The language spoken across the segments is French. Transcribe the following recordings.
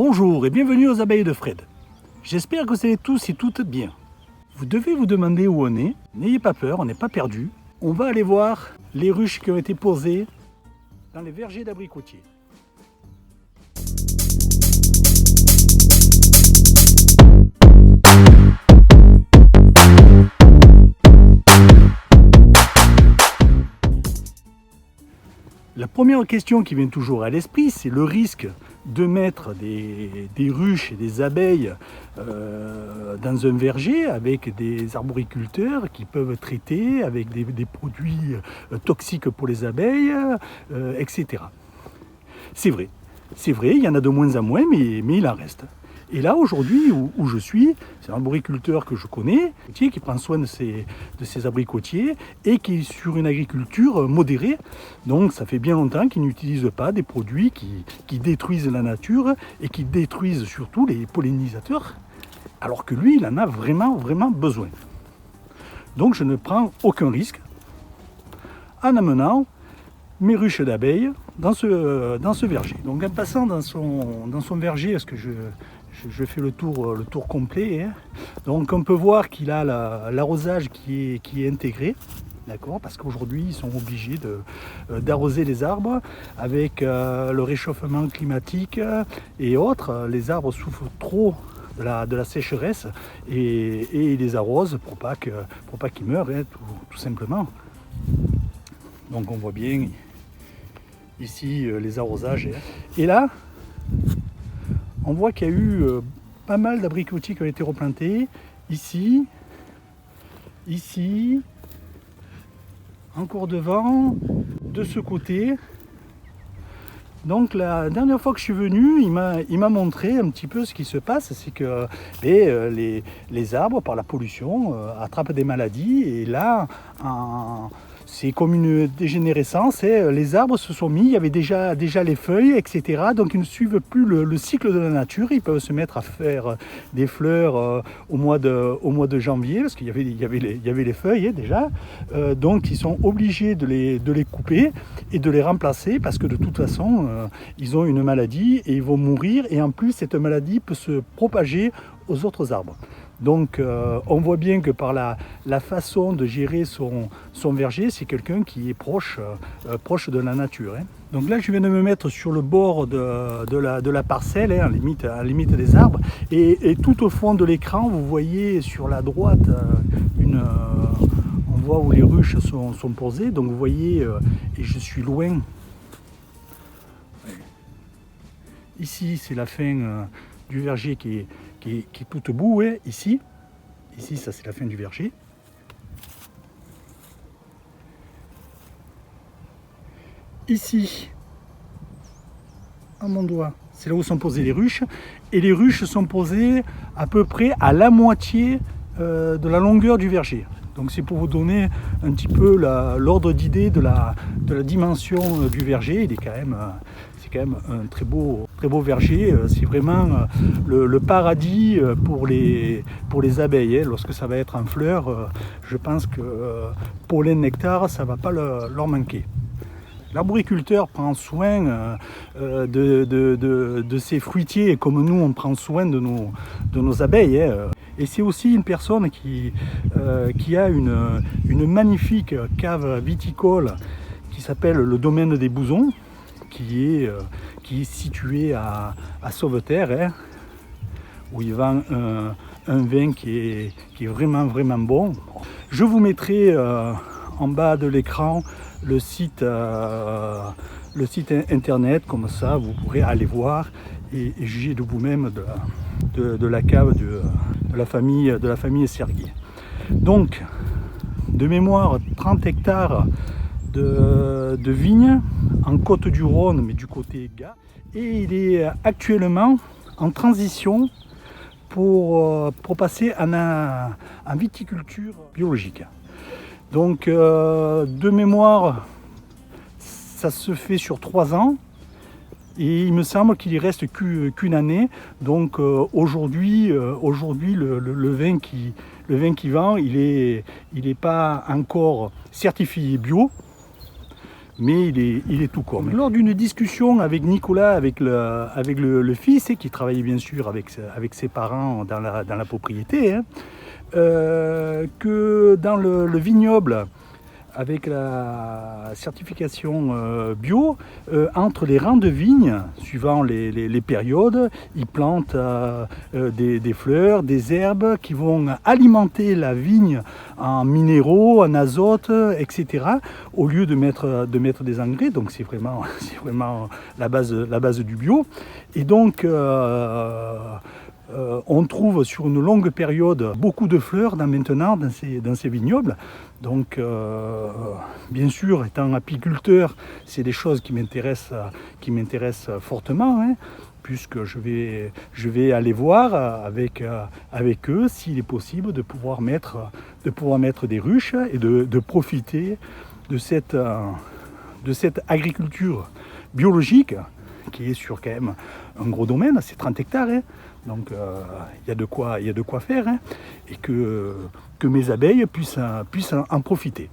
Bonjour et bienvenue aux abeilles de Fred. J'espère que vous allez tous et toutes bien. Vous devez vous demander où on est. N'ayez pas peur, on n'est pas perdu. On va aller voir les ruches qui ont été posées dans les vergers d'abricotiers. La première question qui vient toujours à l'esprit, c'est le risque de mettre des ruches et des abeilles dans un verger avec des arboriculteurs qui peuvent traiter avec des produits toxiques pour les abeilles, etc. C'est vrai, il y en a de moins en moins, mais il en reste. Et là, aujourd'hui, où je suis, c'est un arboriculteur que je connais, qui prend soin de ses abricotiers et qui est sur une agriculture modérée. Donc, ça fait bien longtemps qu'il n'utilise pas des produits qui détruisent la nature et qui détruisent surtout les pollinisateurs, alors que lui, il en a vraiment, vraiment besoin. Donc, je ne prends aucun risque en amenant mes ruches d'abeilles dans ce verger. Donc, en passant dans son verger, parce que je fais le tour complet. Hein. Donc on peut voir qu'il a l'arrosage qui est intégré, d'accord, parce qu'aujourd'hui ils sont obligés d'arroser les arbres avec le réchauffement climatique et autres. Les arbres souffrent trop de la sécheresse et ils les arrosent pour pas qu'ils meurent, hein, tout simplement. Donc on voit bien ici les arrosages. Hein. Et là, on voit qu'il y a eu pas mal d'abricotiers qui ont été replantés, ici, encore devant, de ce côté. Donc la dernière fois que je suis venu, il m'a montré un petit peu ce qui se passe, c'est que les arbres, par la pollution, attrapent des maladies, et là, c'est comme une dégénérescence, et les arbres se sont mis, il y avait déjà les feuilles, etc. Donc ils ne suivent plus le cycle de la nature, ils peuvent se mettre à faire des fleurs au mois de janvier, parce qu'il y avait les feuilles déjà. Donc ils sont obligés de les couper et de les remplacer, parce que de toute façon, ils ont une maladie et ils vont mourir, et en plus cette maladie peut se propager aux autres arbres. Donc on voit bien que par la façon de gérer son verger, c'est quelqu'un qui est proche de la nature. Hein. Donc là, je viens de me mettre sur le bord de la parcelle, hein, à limite des arbres, et tout au fond de l'écran, vous voyez sur la droite on voit où les ruches sont posées. Donc vous voyez, et je suis loin. Ici, c'est la fin du verger qui est tout au bout, hein, ici, ça c'est la fin du verger. Ici, à mon doigt, c'est là où sont posées les ruches, et les ruches sont posées à peu près à la moitié de la longueur du verger. Donc c'est pour vous donner un petit peu l'ordre d'idée de la dimension du verger. Il est quand même un très beau verger. C'est vraiment le paradis pour les abeilles. Hein. Lorsque ça va être en fleurs, je pense que pollen, nectar, ça ne va pas leur manquer. L'arboriculteur prend soin de ses fruitiers, comme nous on prend soin de nos abeilles. Hein. Et c'est aussi une personne qui a une magnifique cave viticole qui s'appelle le domaine des Bouzons, qui est situé à Sauveterre, hein, où il vend un vin qui est vraiment, vraiment bon. Je vous mettrai en bas de l'écran le site internet, comme ça vous pourrez aller voir et juger de vous-même de la cave de la famille Serguier. Donc, de mémoire, 30 hectares de vignes en Côte-du-Rhône, mais du côté Gard, et il est actuellement en transition pour passer en viticulture biologique. Donc de mémoire, ça se fait sur 3 ans, et il me semble qu'il ne reste qu'une année. Donc aujourd'hui le vin qui vend, il est pas encore certifié bio, mais il est tout court. Lors d'une discussion avec Nicolas, avec le fils, qui travaillait bien sûr avec ses parents dans la propriété, que dans le vignoble, avec la certification bio, entre les rangs de vignes, suivant les périodes, ils plantent des fleurs, des herbes qui vont alimenter la vigne en minéraux, en azote, etc. au lieu de mettre des engrais. Donc c'est vraiment la base du bio. Et donc on trouve sur une longue période beaucoup de fleurs maintenant dans ces vignobles. Donc bien sûr, étant apiculteur, c'est des choses qui m'intéressent fortement, puisque je vais aller voir avec eux s'il est possible de pouvoir mettre des ruches et de profiter de cette agriculture biologique qui est sur quand même un gros domaine, c'est 30 hectares. Donc il y a de quoi faire, et que mes abeilles puissent en profiter.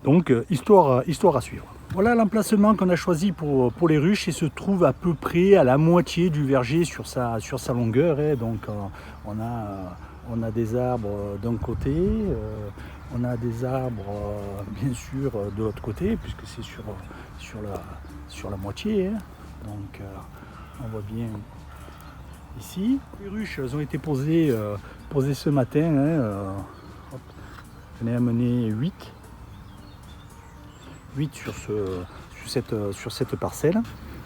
Donc histoire à suivre. Voilà l'emplacement qu'on a choisi pour les ruches, et se trouve à peu près à la moitié du verger sur sa longueur. Donc on a des arbres d'un côté, on a des arbres bien sûr de l'autre côté, puisque c'est sur la moitié. Donc on voit bien ici. Les ruches, elles ont été posées ce matin. J'en ai amené 8 sur cette parcelle.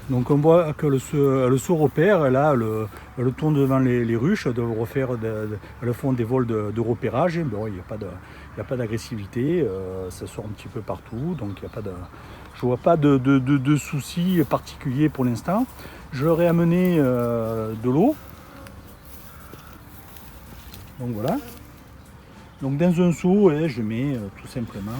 Donc on voit que le sauropère, là, le tourne devant les ruches, elles font des vols de repérage. Bon, il n'y a pas d'agressivité, ça sort un petit peu partout, donc je ne vois pas de soucis particuliers pour l'instant. Je leur ai amené de l'eau. Donc voilà. Donc dans un seau, je mets tout simplement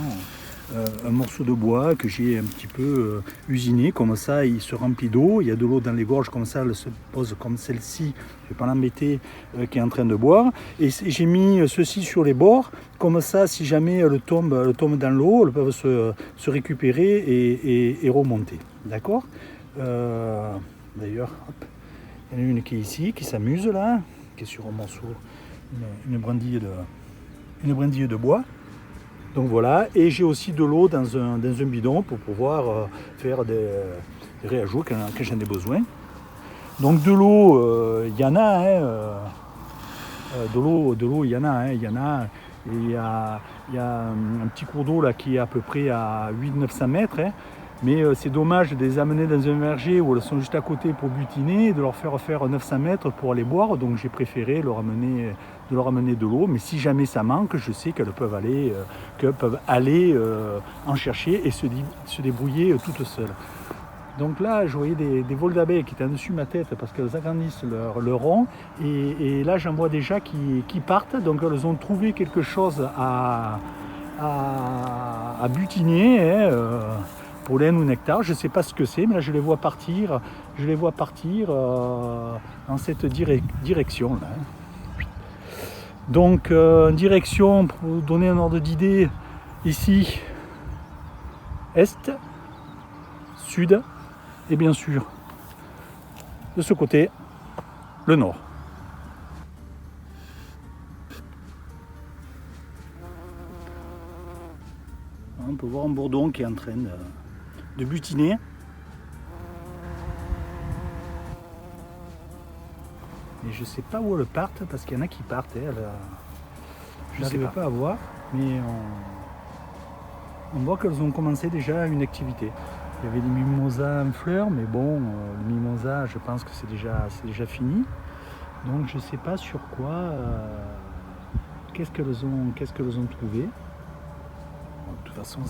un morceau de bois que j'ai un petit peu usiné. Comme ça, il se remplit d'eau. Il y a de l'eau dans les gorges, comme ça, elle se pose comme celle-ci. Je ne vais pas l'embêter, qui est en train de boire. Et j'ai mis ceci sur les bords. Comme ça, si jamais elle tombe dans l'eau, elles peuvent se récupérer et remonter. D'accord ? D'ailleurs, il y en a une qui est ici, qui s'amuse là, qui est sur un morceau, une brindille de bois. Donc voilà, et j'ai aussi de l'eau dans un bidon pour pouvoir faire des réajouts quand j'en ai besoin. Donc de l'eau, il y en a, de l'eau, il y en a, il y en a. Et il y a un petit cours d'eau là qui est à peu près à 800-900 mètres. Mais c'est dommage de les amener dans un verger où elles sont juste à côté pour butiner et de leur faire 900 mètres pour aller boire. Donc j'ai préféré leur amener de l'eau. Mais si jamais ça manque, je sais qu'elles peuvent aller en chercher et se débrouiller toutes seules. Donc là, je voyais des vols d'abeilles qui étaient en dessus de ma tête parce qu'elles agrandissent leur rond. Et là, j'en vois déjà qui partent. Donc elles ont trouvé quelque chose à butiner. Pollen ou nectar, je ne sais pas ce que c'est, mais là je les vois partir dans cette direction là. Donc direction, pour vous donner un ordre d'idée, ici est, sud, et bien sûr de ce côté le nord. On peut voir un bourdon qui est en train de butiner. Et je ne sais pas où elles partent, parce qu'il y en a qui partent. Je ne n'arrive pas à voir, mais on voit qu'elles ont commencé déjà une activité. Il y avait des mimosas en fleurs, mais bon, les mimosas, je pense que c'est déjà fini. Donc je ne sais pas sur quoi, qu'est-ce qu'elles ont trouvé. De toute façon,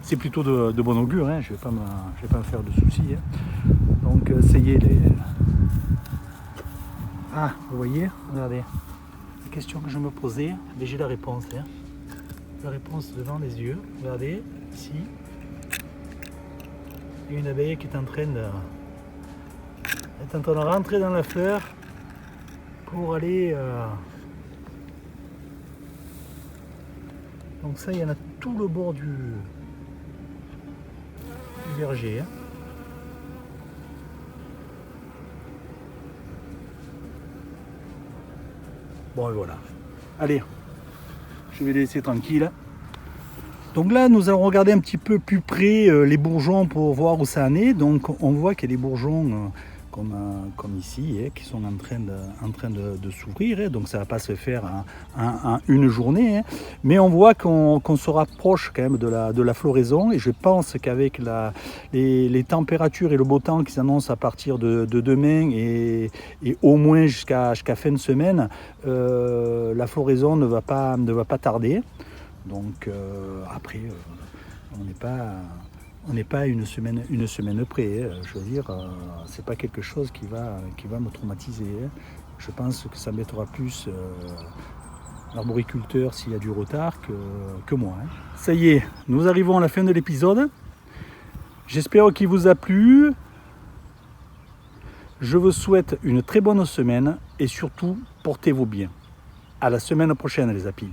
c'est plutôt de bon augure, je vais pas me faire de soucis. Donc ça y est, ah, vous voyez, regardez, la question que je me posais, mais j'ai la réponse. La réponse devant les yeux, regardez, ici, il y a une abeille qui est en train de rentrer dans la fleur pour aller... Donc ça, il y en a tout le bord verger. Hein. Bon, et voilà. Allez, je vais les laisser tranquilles. Donc là, nous allons regarder un petit peu plus près les bourgeons pour voir où ça en est. Donc on voit qu'il y a des bourgeons comme ici, qui sont en train de s'ouvrir. Donc ça ne va pas se faire en une journée. Mais on voit qu'on se rapproche quand même de la floraison. Et je pense qu'avec les températures et le beau temps qui s'annoncent à partir de demain et au moins jusqu'à fin de semaine, la floraison ne va pas tarder. Donc après, on n'est pas une semaine près. Hein. Je veux dire, c'est pas quelque chose qui va me traumatiser. Hein. Je pense que ça mettra plus l'arboriculteur s'il y a du retard que moi. Hein. Ça y est, nous arrivons à la fin de l'épisode. J'espère qu'il vous a plu. Je vous souhaite une très bonne semaine et surtout, portez-vous bien. À la semaine prochaine les apis.